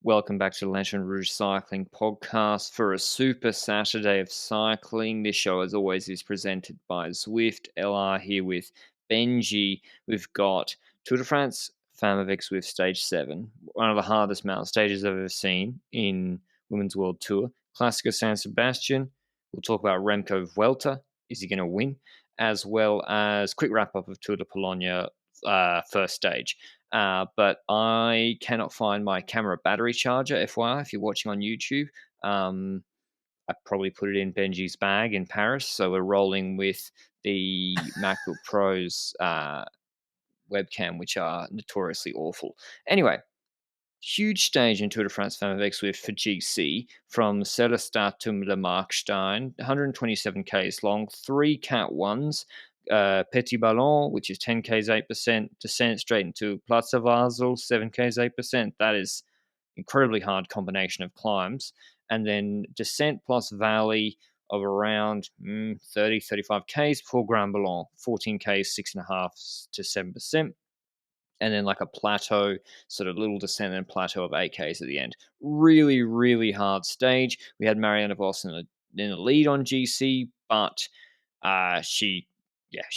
Welcome back to the Lanterne Rouge Cycling Podcast for a Super Saturday of cycling. This show, as always, is presented by Zwift. LR here with Benji. We've got Tour de France Femmes avec Zwift Stage 7, one of the hardest mountain stages I've ever seen in Women's World Tour. Classica San Sebastian. We'll talk about Remco Vuelta. Is he going to win? As well as quick wrap-up of Tour de Polonia first stage. But I cannot find my camera battery charger, FYI, if you're watching on YouTube. I probably put it in Benji's bag in Paris, so we're rolling with the MacBook Pro's webcam, which are notoriously awful. Anyway, huge stage in Tour de France Femmes avec Zwift for GC from Sellerstadt to Le Markstein, 127 Ks long, 3 Cat 1s, Petit Ballon, which is 10 Ks 8%, descent straight into Platz Basel, 7 Ks 8%. That is incredibly hard combination of climbs. And then descent plus valley of around 30, 35 Ks for Grand Ballon, 14 Ks, 6.5 to 7%. And then like a plateau, sort of little descent and plateau of 8Ks at the end. Really, really hard stage. We had Marianne Vos in the lead on GC, but she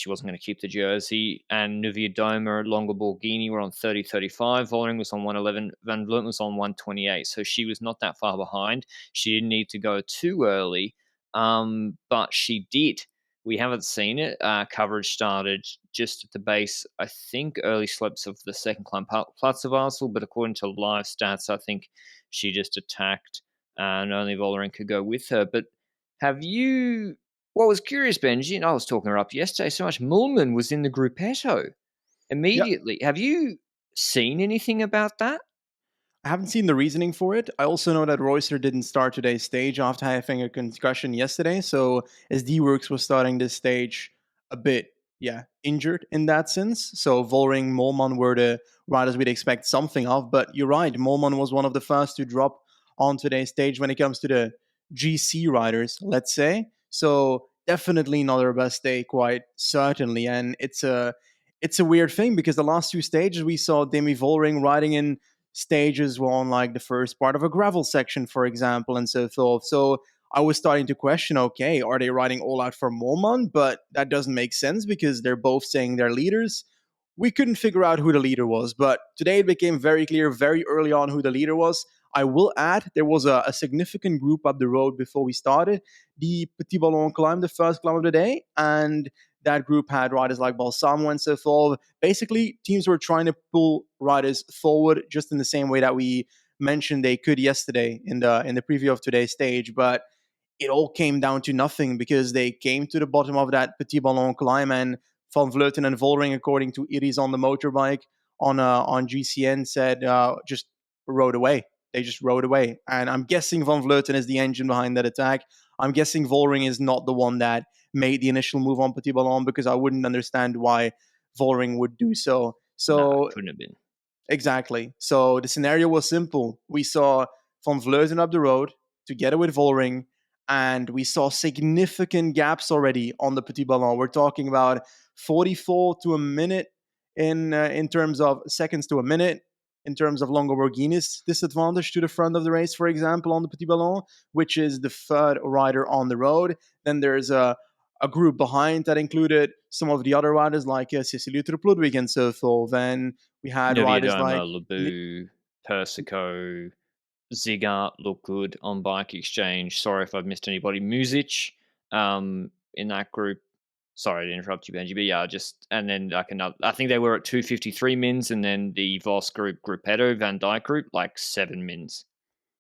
wasn't going to keep the jersey. And Nuvia Doma, Longa Borghini were on 30-35. Vollering was on 111. Van Vleuten was on 128. So she was not that far behind. She didn't need to go too early, but she did. We haven't seen it. Coverage started just at the base, I think, early slopes of the second climb, Platz Basel, but according to live stats, I think she just attacked and only Vollering could go with her. But what was curious, Benji, and I was talking her up yesterday so much, Mullman was in the Gruppetto immediately. Yep. Have you seen anything about that? I haven't seen the reasoning for it. I also know that Reusser didn't start today's stage after having a concussion yesterday. So SD Works was starting this stage a bit, injured in that sense. So Vollering, Mollman were the riders we'd expect something of. But you're right, Mollman was one of the first to drop on today's stage when it comes to the GC riders, let's say. So definitely not her best day, quite certainly. And it's a weird thing because the last two stages we saw Demi Vollering riding in stages were on like the first part of a gravel section, for example, and so forth. So I was starting to question, okay, are they riding all out for Mollman? But that doesn't make sense because they're both saying they're leaders. We couldn't figure out who the leader was, but today it became very clear very early on who the leader was. I will add, there was a significant group up the road before we started. The Petit Ballon climb, the first climb of the day, and that group had riders like Balsamo and so forth. Basically, teams were trying to pull riders forward just in the same way that we mentioned they could yesterday in the preview of today's stage. But it all came down to nothing because they came to the bottom of that Petit Ballon climb, and Van Vleuten and Vollering, according to Iris on the motorbike on GCN, said just rode away. They just rode away. And I'm guessing Van Vleuten is the engine behind that attack. I'm guessing Vollering is not the one that made the initial move on Petit Ballon, because I wouldn't understand why Vollering would do so. No, it couldn't have been. Exactly. So the scenario was simple. We saw Van Vleuten up the road together with Vollering, and we saw significant gaps already on the Petit Ballon. We're talking about 44 to a minute in terms of seconds to a minute. In terms of Longa Borghini's disadvantage to the front of the race, for example, on the Petit Ballon, which is the third rider on the road. Then there's a group behind that included some of the other riders like Cecilie Ludwig and so forth. Then we had riders like Lebu, Persico, Zigart looked good on Bike Exchange. Sorry if I've missed anybody. Music in that group. Sorry to interrupt you, Benji, but and then like another, I think they were at 253 mins, and then the Vos group, Gruppetto, Van Dijk group, like 7 mins.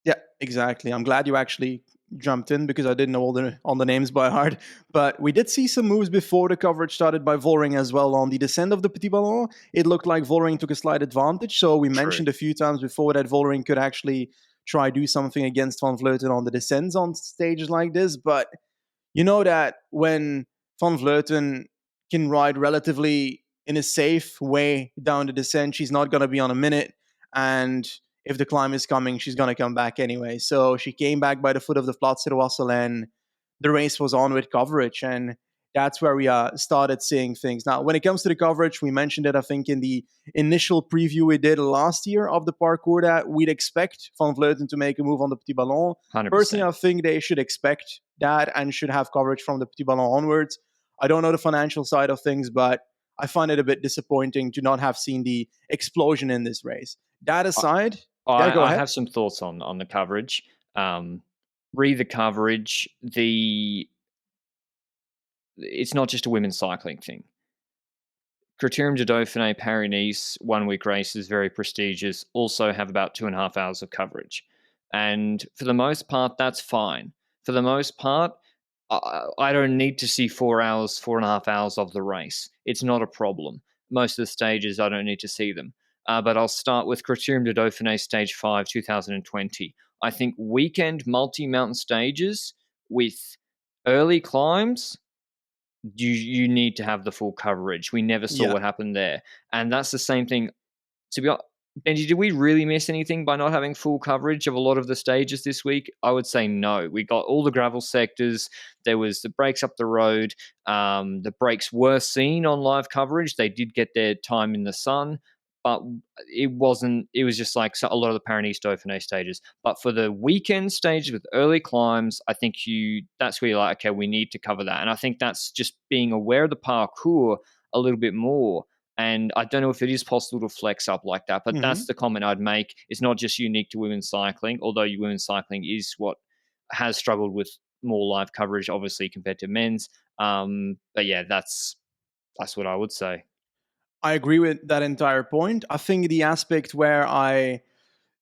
Yeah, exactly. I'm glad you actually jumped in because I didn't know all the names by heart. But we did see some moves before the coverage started by Vollering as well on the descent of the Petit Ballon. It looked like Vollering took a slight advantage. So we mentioned a few times before that Vollering could actually try do something against Van Vleuten on the descents on stages like this. But you know that when Van Vleuten can ride relatively in a safe way down the descent, she's not going to be on a minute. And if the climb is coming, she's going to come back anyway. So she came back by the foot of the Platz Basel, and the race was on with coverage. And that's where we started seeing things. Now, when it comes to the coverage, we mentioned it, I think, in the initial preview we did last year of the parcours, that we'd expect Van Vleuten to make a move on the Petit Ballon. Personally, 100%. I think they should expect that and should have coverage from the Petit Ballon onwards. I don't know the financial side of things, but I find it a bit disappointing to not have seen the explosion in this race. That aside, yeah, go I ahead. have some thoughts on the coverage. Read the coverage. It's not just a women's cycling thing. Criterium de Dauphiné Paris-Nice 1 week race is very prestigious, also have about 2.5 hours of coverage. And for the most part, that's fine. For the most part, I don't need to see 4 hours, 4.5 hours of the race. It's not a problem. Most of the stages, I don't need to see them. But I'll start with Criterium de Dauphiné Stage 5, 2020. I think weekend multi-mountain stages with early climbs, you need to have the full coverage. We never saw Yeah. what happened there. And that's the same thing. To be honest, Benji, did we really miss anything by not having full coverage of a lot of the stages this week? I would say no. We got all the gravel sectors. There was the breaks up the road. The breaks were seen on live coverage. They did get their time in the sun, but it wasn't. It was just like a lot of the Paris Dauphiné stages. But for the weekend stages with early climbs, I think that's where you're like, okay, we need to cover that. And I think that's just being aware of the parcours a little bit more. And I don't know if it is possible to flex up like that, but Mm-hmm. that's the comment I'd make. It's not just unique to women's cycling, although women's cycling is what has struggled with more live coverage, obviously, compared to men's. But yeah, that's what I would say. I agree with that entire point. I think the aspect where I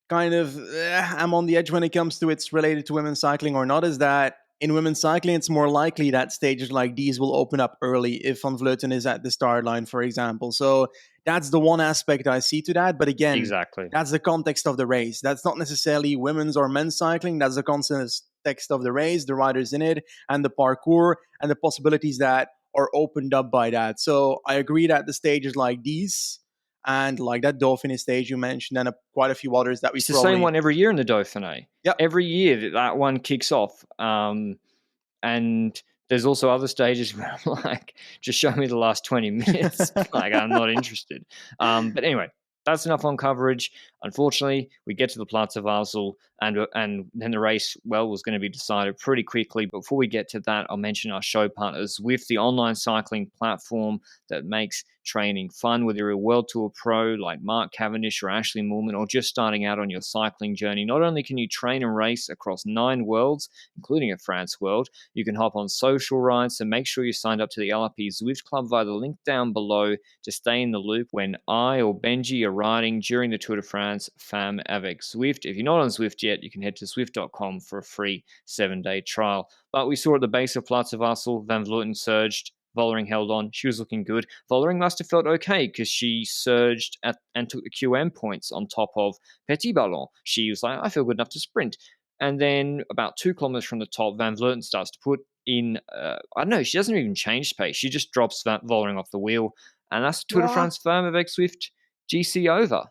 kind of am on the edge when it comes to it's related to women's cycling or not is that in women's cycling, it's more likely that stages like these will open up early if Van Vleuten is at the start line, for example. So that's the one aspect I see to that. But again, Exactly. that's the context of the race. That's not necessarily women's or men's cycling. That's the context of the race, the riders in it, and the parcours, and the possibilities that are opened up by that. So I agree that the stages like these and like that Dauphiné stage you mentioned, and quite a few others that we It's the same probably. one every year in the Dauphiné. Yep. Every year that one kicks off. And there's also other stages where I'm like, just show me the last 20 minutes. Like, I'm not interested. But anyway, that's enough on coverage. Unfortunately, we get to the Platz of Basel, and then the race, was going to be decided pretty quickly. Before we get to that, I'll mention our show partners, Zwift, the online cycling platform that makes training fun. Whether you're a World Tour pro like Mark Cavendish or Ashley Moolman, or just starting out on your cycling journey, not only can you train and race across 9 worlds, including a France World, you can hop on social rides. So make sure you signed up to the LRP Zwift Club via the link down below to stay in the loop when I or Benji are riding during the Tour de France Femmes avec Zwift. If you're not on Zwift yet, you can head to Zwift.com for a free 7-day trial. But we saw at the base of Platz of Basel, Van Vleuten surged. Vollering held on. She was looking good. Vollering must have felt okay because she surged and took the QM points on top of Petit Ballon. She was like, I feel good enough to sprint. And then about 2 kilometers from the top, Van Vleuten starts to put in, I don't know, she doesn't even change pace. She just drops Vollering off the wheel. And that's Tour de France Femmes avec Zwift GC over.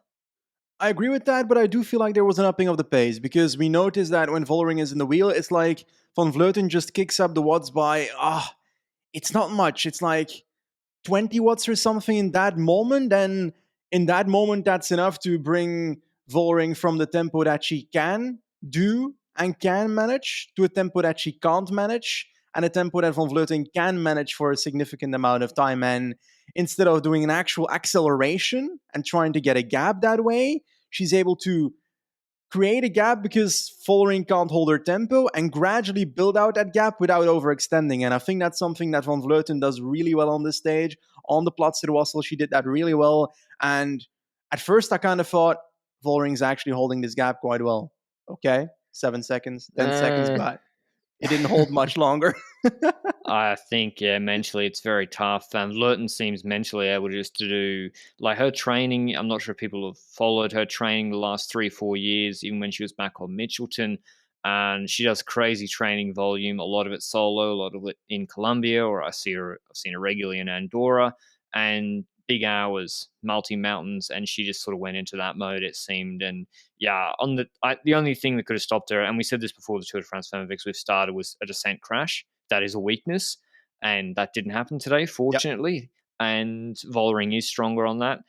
I agree with that, but I do feel like there was an upping of the pace because we noticed that when Vollering is in the wheel, it's like Van Vleuten just kicks up the watts by, it's not much. It's like 20 watts or something in that moment. And in that moment, that's enough to bring Vollering from the tempo that she can do and can manage to a tempo that she can't manage and a tempo that Van Vleuten can manage for a significant amount of time. And instead of doing an actual acceleration and trying to get a gap that way, she's able to create a gap because Vollering can't hold her tempo and gradually build out that gap without overextending. And I think that's something that Van Vleuten does really well on this stage. On the Platz der Wassel, she did that really well. And at first, I kind of thought Vollering's actually holding this gap quite well. Okay, 7 seconds, 10 seconds, but it didn't hold much longer. I think, mentally it's very tough. Vleuten seems mentally able just to do, like, her training. I'm not sure if people have followed her training the last 3-4 years, even when she was back on Mitchelton. And she does crazy training volume, a lot of it solo, a lot of it in Colombia, or I've seen her regularly in Andorra, and big hours, multi mountains, and she just sort of went into that mode, it seemed. And yeah, the only thing that could have stopped her, and we said this before the Tour de France Femmes avec Zwift started, was a descent crash. That is a weakness. and that didn't happen today, Yep. fortunately. And Vollering is stronger on that.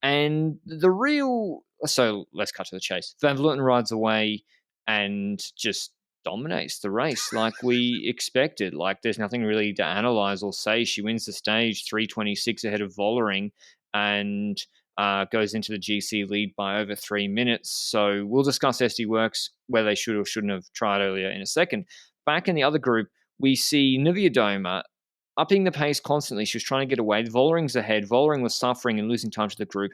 And so let's cut to the chase. Van Vleuten rides away and just dominates the race like we expected. Like there's nothing really to analyze or say. She wins the stage 3:26 ahead of Vollering and goes into the GC lead by over 3 minutes. So we'll discuss SD Works, where they should or shouldn't have tried earlier in a second. Back in the other group, we see Niewiadoma upping the pace constantly. She was trying to get away. Vollering's ahead. Vollering was suffering and losing time to the group.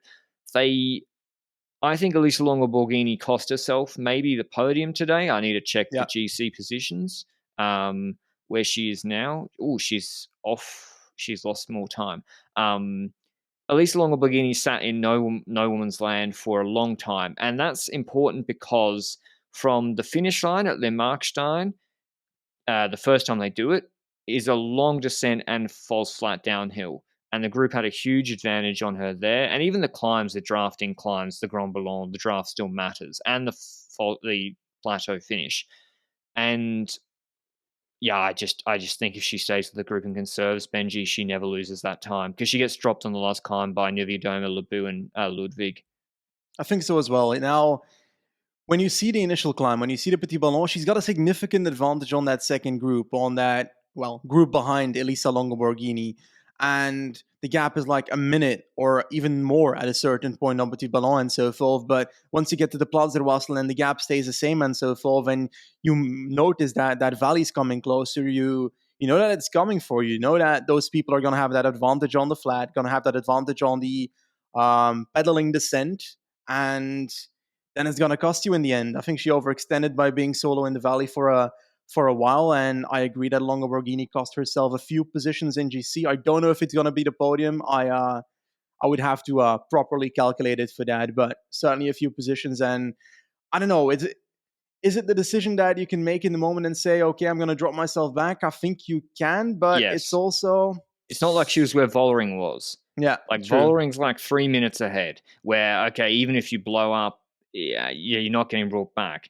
I think Elisa Longo-Borghini cost herself maybe the podium today. I need to check the Yep. GC positions, where she is now. Oh, she's off. She's lost more time. Elisa Longo-Borghini sat in no woman's land for a long time, and that's important because from the finish line at Le Markstein, the first time they do it, is a long descent and falls flat downhill. And the group had a huge advantage on her there. And even the climbs, the drafting climbs, the Grand Ballon, the draft still matters, and the plateau finish. And yeah, I just think if she stays with the group and conserves Benji, she never loses that time because she gets dropped on the last climb by Niewiadoma, Lebu, and Ludwig. I think so as well. Now, when you see the initial climb, when you see the Petit Ballon, she's got a significant advantage on that second group, on that, well, group behind Elisa Longo-Borghini. And the gap is like a minute or even more at a certain point on Petit Ballon and so forth. But once you get to the Place de Wassel and the gap stays the same and so forth, and you notice that that valley's coming closer, you know that it's coming for you. You know that those people are going to have that advantage on the flat, going to have that advantage on the pedaling descent. And then it's gonna cost you in the end. I think she overextended by being solo in the valley for a while, and I agree that Longo-Borghini cost herself a few positions in GC. I don't know if it's gonna be the podium. I would have to properly calculate it for that, but certainly a few positions. And I don't know. Is it the decision that you can make in the moment and say, okay, I'm gonna drop myself back? I think you can, but it's Yes. also It's not like she was where Vollering was. yeah, Like true. Vollering's like 3 minutes ahead. Where okay, even if you blow up, yeah, you're not getting brought back.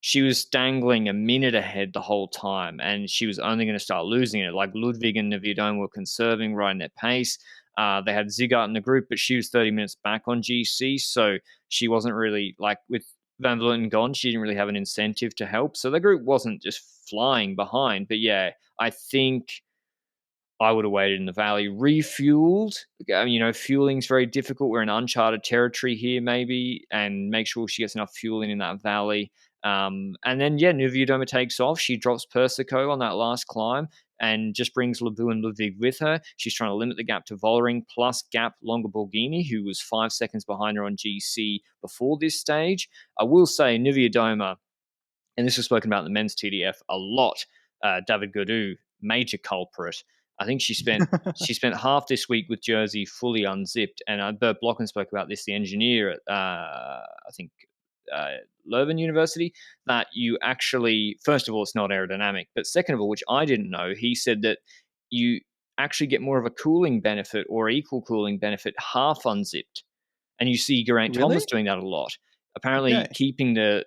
She was dangling a minute ahead the whole time, and she was only going to start losing it. Like Ludwig and Niewiadoma were conserving, riding their pace. They had Zigart in the group, but she was 30 minutes back on GC, so she wasn't really like with Van Vleuten gone. She didn't really have an incentive to help, so the group wasn't just flying behind. But yeah, I think I would have waited in the valley, refueled. Fueling's very difficult. We're in uncharted territory here, maybe, and make sure she gets enough fuel in that valley. And then, yeah, Niewiadoma takes off. She drops Persico on that last climb and just brings Lebu and Ludwig with her. She's trying to limit the gap to Vollering plus gap Longo-Borghini, who was 5 seconds behind her on GC before this stage. I will say Niewiadoma, and this was spoken about in the men's TDF a lot, David Gaudu, major culprit. I think she spent half this week with Jersey fully unzipped, and Bert Blocken spoke about this, the engineer at I think Leuven University, that you actually, first of all, it's not aerodynamic, but second of all, which I didn't know, he said that you actually get more of a cooling benefit or equal cooling benefit half unzipped, and you see Geraint Really? Thomas doing that a lot. Apparently, Okay. keeping the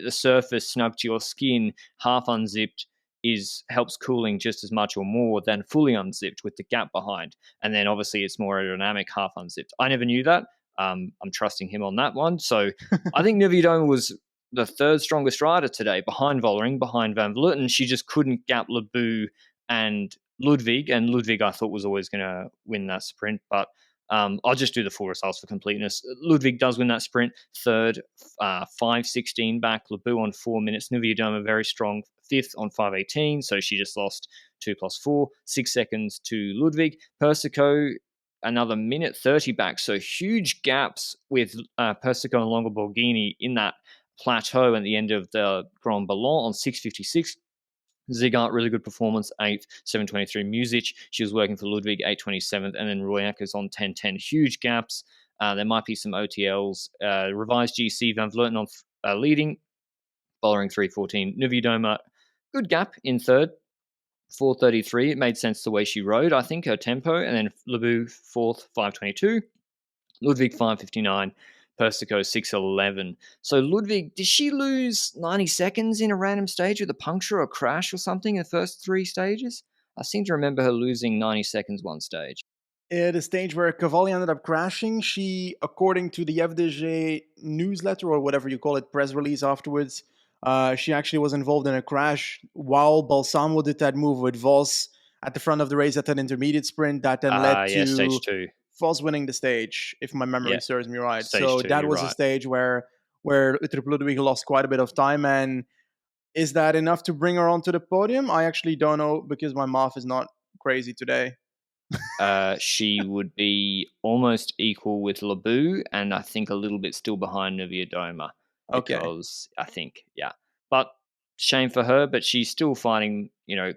surface snug to your skin half unzipped helps cooling just as much or more than fully unzipped with the gap behind. And then obviously it's more aerodynamic half unzipped. I never knew that. I'm trusting him on that one. So I think Niewiadoma was the third strongest rider today, behind Vollering, behind Van Vleuten. She just couldn't gap Lebu and Ludwig, and Ludwig I thought was always going to win that sprint, but I'll just do the full results for completeness. Ludwig does win that sprint, third, 5:16 back. Lebu on 4 minutes. Niewiadoma very strong, fifth on 5:18. So she just lost 2 plus 4, 6 seconds to Ludwig. Persico, another minute 30 back. So huge gaps with Persico and Longo-Borghini in that plateau at the end of the Grand Ballon on 6:56. Zigart, really good performance, 8th, 7:23. Music, she was working for Ludwig, 8:27th, and then Royakkers on 10:10. Huge gaps. There might be some OTLs. Revised GC, Van Vleuten on leading, Vollering 3:14. Niewiadoma, good gap in third, 4:33. It made sense the way she rode, I think, her tempo. And then Lebu, fourth, 5:22. Ludwig 5:59, Persico 6:11. So Ludwig, did she lose 90 seconds in a random stage with a puncture or crash or something in the first 3 stages? I seem to remember her losing 90 seconds one stage. At a stage where Cavalli ended up crashing, she, according to the FDJ newsletter or whatever you call it, press release afterwards, she actually was involved in a crash while Balsamo did that move with Vos at the front of the race at that intermediate sprint that then led Yeah, stage to 2. Vos winning the stage, if my memory Yeah, serves me right. stage So 2, that you're was a right. stage where Uttara Ludwig lost quite a bit of time. And is that enough to bring her onto the podium? I actually don't know because my math is not crazy today. She would be almost equal with Labu, and I think a little bit still behind Noviadoma Okay. because I think, yeah. But shame for her, but she's still fighting,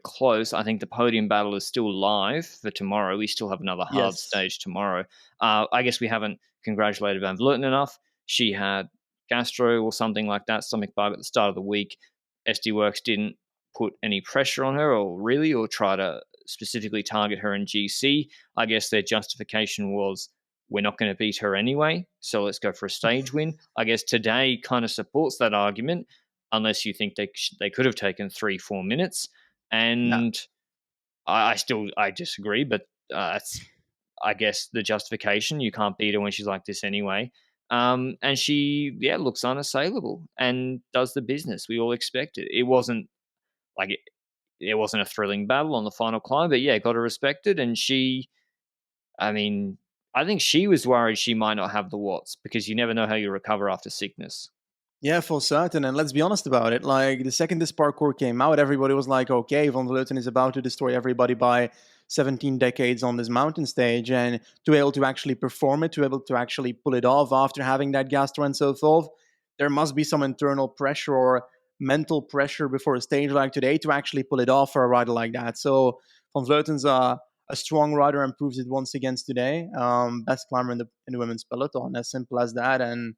close. I think the podium battle is still live for tomorrow. We still have another hard Yes. stage tomorrow. I guess we haven't congratulated Van Vleuten enough. She had gastro or something like that, stomach bug at the start of the week. SD Works didn't put any pressure on her or try to specifically target her in GC. I guess their justification was we're not going to beat her anyway, so let's go for a stage win. I guess today kind of supports that argument, unless you think they could have taken 3-4 minutes. Yeah. And I disagree, but that's I guess the justification. You can't beat her when she's like this anyway. And she looks unassailable and does the business we all expected. It wasn't like it wasn't a thrilling battle on the final climb, but got her respected. And I mean, I think she was worried she might not have the watts because you never know how you recover after sickness. Yeah, for certain. And let's be honest about it. Like the second this parkour came out, everybody was like, okay, Van Vleuten is about to destroy everybody by 17 decades on this mountain stage. And to be able to actually perform it, to be able to actually pull it off after having that gastro and so forth, there must be some internal pressure or mental pressure before a stage like today to actually pull it off for a rider like that. So Van Vleuten's a strong rider and proves it once again today. Best climber in the women's peloton, as simple as that. And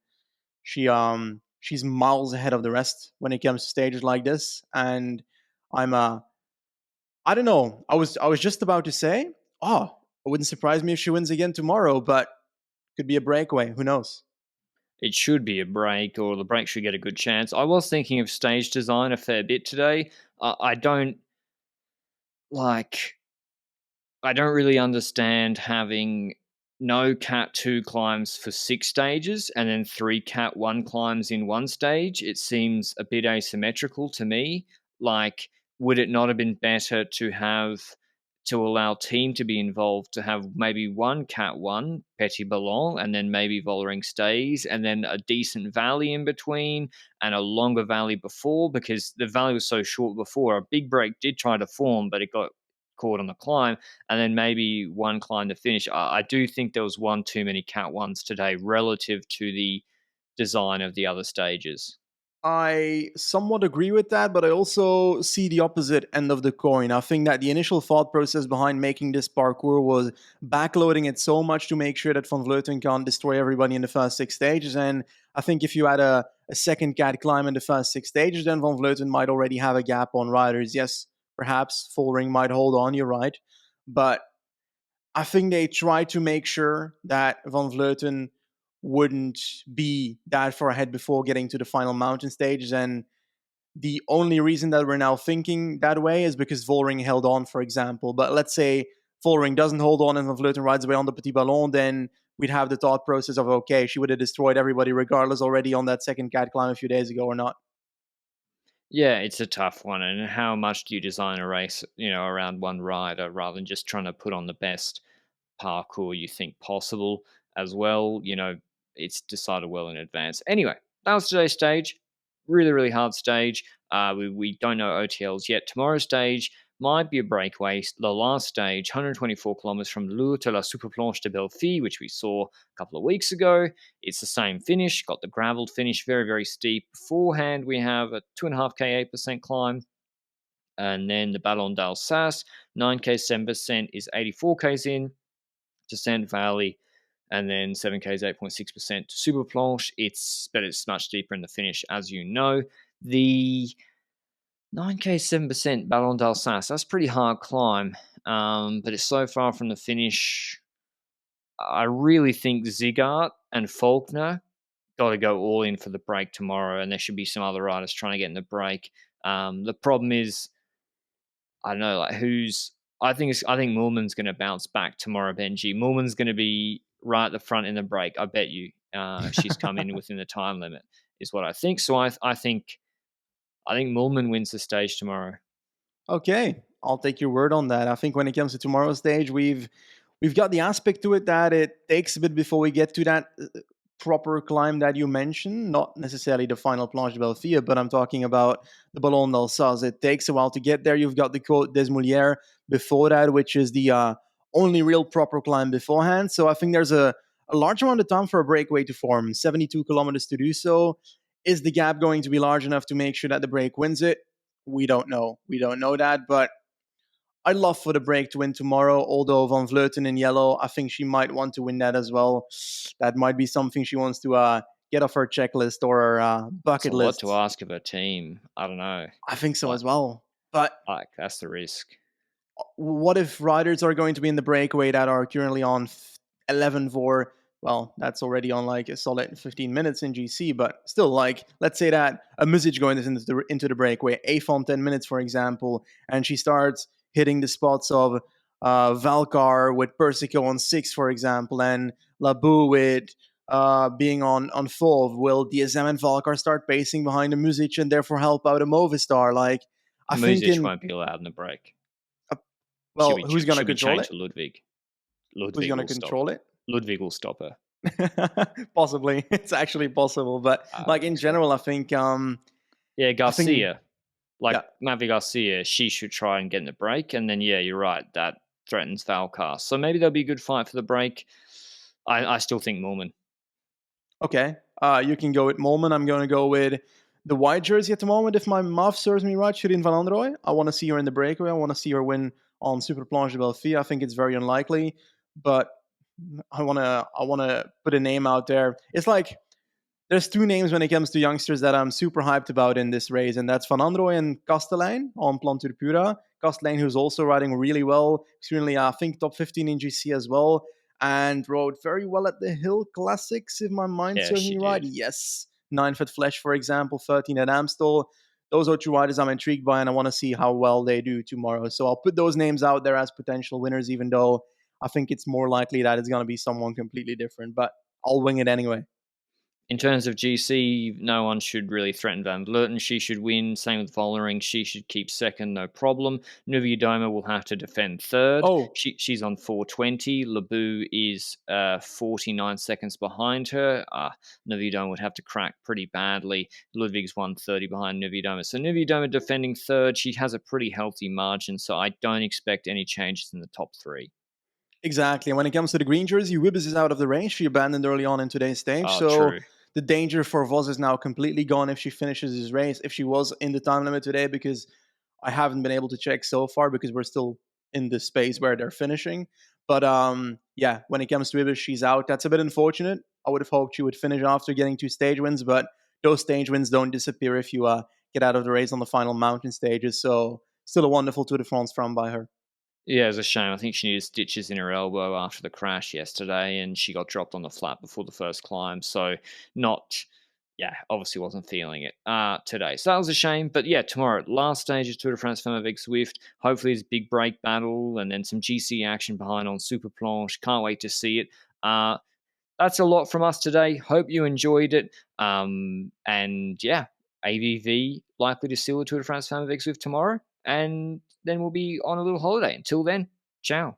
she's miles ahead of the rest when it comes to stages like this. And I'm I don't know. I was just about to say, oh, it wouldn't surprise me if she wins again tomorrow, but could be a breakaway. Who knows? It should be a break, or the break should get a good chance. I was thinking of stage design a fair bit today. I don't like. I don't really understand having no Cat 2 climbs for 6 stages and then 3 Cat 1 climbs in one stage. It seems a bit asymmetrical to me. Like, would it not have been better to allow team to be involved, to have maybe one Cat 1, Petit Ballon, and then maybe Vollering stays, and then a decent valley in between and a longer valley before? Because the valley was so short before. A big break did try to form, but it got caught on the climb, and then maybe one climb to finish. I do think there was one too many Cat 1s today relative to the design of the other stages. I somewhat agree with that, but I also see the opposite end of the coin. I think that the initial thought process behind making this parkour was backloading it so much to make sure that Van Vleuten can't destroy everybody in the first 6 stages. And I think if you had a second cat climb in the first 6 stages, then Van Vleuten might already have a gap on riders. Yes, perhaps Fullring might hold on, you're right. But I think they tried to make sure that Van Vleuten wouldn't be that far ahead before getting to the final mountain stages. And the only reason that we're now thinking that way is because Vollering held on, for example. But let's say Vollering doesn't hold on and Van Vleuten rides away on the Petit Ballon, then we'd have the thought process of, okay, she would have destroyed everybody regardless already on that second cat climb a few days ago or not. Yeah, it's a tough one. And how much do you design a race, around one rider rather than just trying to put on the best parkour you think possible as well? It's decided well in advance. Anyway, that was today's stage. Really, really hard stage. We don't know OTLs yet. Tomorrow's stage might be a breakaway. The last stage, 124 kilometers from Lourdes to La Superplanche de Belleville, which we saw a couple of weeks ago. It's the same finish, got the graveled finish, very, very steep. Beforehand, we have a 2.5K, 8% climb. And then the Ballon d'Alsace, 9K, 7% is 84Ks in. Descent Valley, and then 7Ks 8.6% to Super Planche. It's much deeper in the finish, as you know. The 9K 7% Ballon d'Alsace, that's a pretty hard climb, but it's so far from the finish. I really think Zigart and Faulkner got to go all in for the break tomorrow, and there should be some other riders trying to get in the break. The problem is, I don't know, like I think Moolman's going to bounce back tomorrow. Benji Moolman's going to be right at the front in the break. I bet you. If she's come in within the time limit, is what I think. So I think Moolman wins the stage tomorrow. Okay, I'll take your word on that. I think when it comes to tomorrow's stage, we've got the aspect to it that it takes a bit before we get to that proper climb that you mentioned. Not necessarily the final planche de Belfia, but I'm talking about the Ballon d'Alsace. It takes a while to get there. You've got the Côte des Moulières before that, which is the only real proper climb beforehand. So I think there's a large amount of time for a breakaway to form. 72 kilometers to do so. Is the gap going to be large enough to make sure that the break wins it? We don't know. We don't know that, but I'd love for the break to win tomorrow. Although Van Vleuten in yellow, I think she might want to win that as well. That might be something she wants to get off her checklist or her It's a bucket lot to list. ask of her team. I don't know. I think so Like, as well. But that's the risk. what if riders are going to be in the breakaway that are currently on 11 for, well, that's already on like a solid 15 minutes in GC, but still, like, let's say that a Music going into the breakaway, Afe on 10 minutes, for example, and she starts hitting the spots of Valcar with Persico on 6, for example, and Labou with being on 4. Will DSM and Valcar start pacing behind the Music and therefore help out a Movistar? Like, I think Music in, won't be allowed in the break. well, who's going to She'll be control chained it? to Ludwig. Who's Ludwig going to will stop. control it? Ludwig will stop her. Possibly, it's actually possible, but I like in think so. general, I think Yeah, I think Garcia. Like yeah, Mavi Garcia, she should try and get in the break, and then yeah, you're right. That threatens Valcar. So maybe there'll be a good fight for the break. I still think Moolman. okay. You can go with Molman. I'm going to go with the white jersey at the moment. If my math serves me right, Shirin Van Androoy. I want to see her in the breakaway. I want to see her win on Super Planche de Belfie. I think it's very unlikely, but I want to put a name out there. It's like there's two names when it comes to youngsters that I'm super hyped about in this race, and that's Van Androoy and Kastelein on Plantur Pura. Kastelein, who's also riding really well, extremely, I think, top 15 in GC as well, and rode very well at the Hill Classics, if my mind Yeah, serves she me right. did. Yes. 9 foot Flesh, for example, 13 at Amstel. Those are two riders I'm intrigued by, and I want to see how well they do tomorrow. So I'll put those names out there as potential winners, even though I think it's more likely that it's going to be someone completely different, but I'll wing it anyway. In terms of GC, no one should really threaten Van Vleuten. She should win. Same with Vollering. She should keep second, no problem. Nuviadoma will have to defend third. Oh, She's on 420. Labou is 49 seconds behind her. Nuviadoma would have to crack pretty badly. Ludwig's 130 behind Nuviadoma. So Nuviadoma defending third. She has a pretty healthy margin, so I don't expect any changes in the top three. exactly. And when it comes to the green jersey, Wibbes is out of the race. She abandoned early on in today's stage. Oh, So true. the danger for Vos is now completely gone if she finishes this race. If she was in the time limit today, because I haven't been able to check so far because we're still in the space where they're finishing. But yeah, when it comes to Wibbes, she's out. That's a bit unfortunate. I would have hoped she would finish after getting 2 stage wins, but those stage wins don't disappear if you get out of the race on the final mountain stages. So still a wonderful Tour de France from by her. Yeah, it's a shame. I think she needed stitches in her elbow after the crash yesterday, and she got dropped on the flat before the first climb. So, not, yeah, obviously wasn't feeling it today. So that was a shame. But yeah, tomorrow, last stage of Tour de France Femmes avec Zwift. Hopefully, it's a big break battle and then some GC action behind on Super Planche. Can't wait to see it. That's a lot from us today. Hope you enjoyed it. And yeah, AVV likely to seal the Tour de France Femmes avec Zwift tomorrow. And then we'll be on a little holiday. Until then, ciao.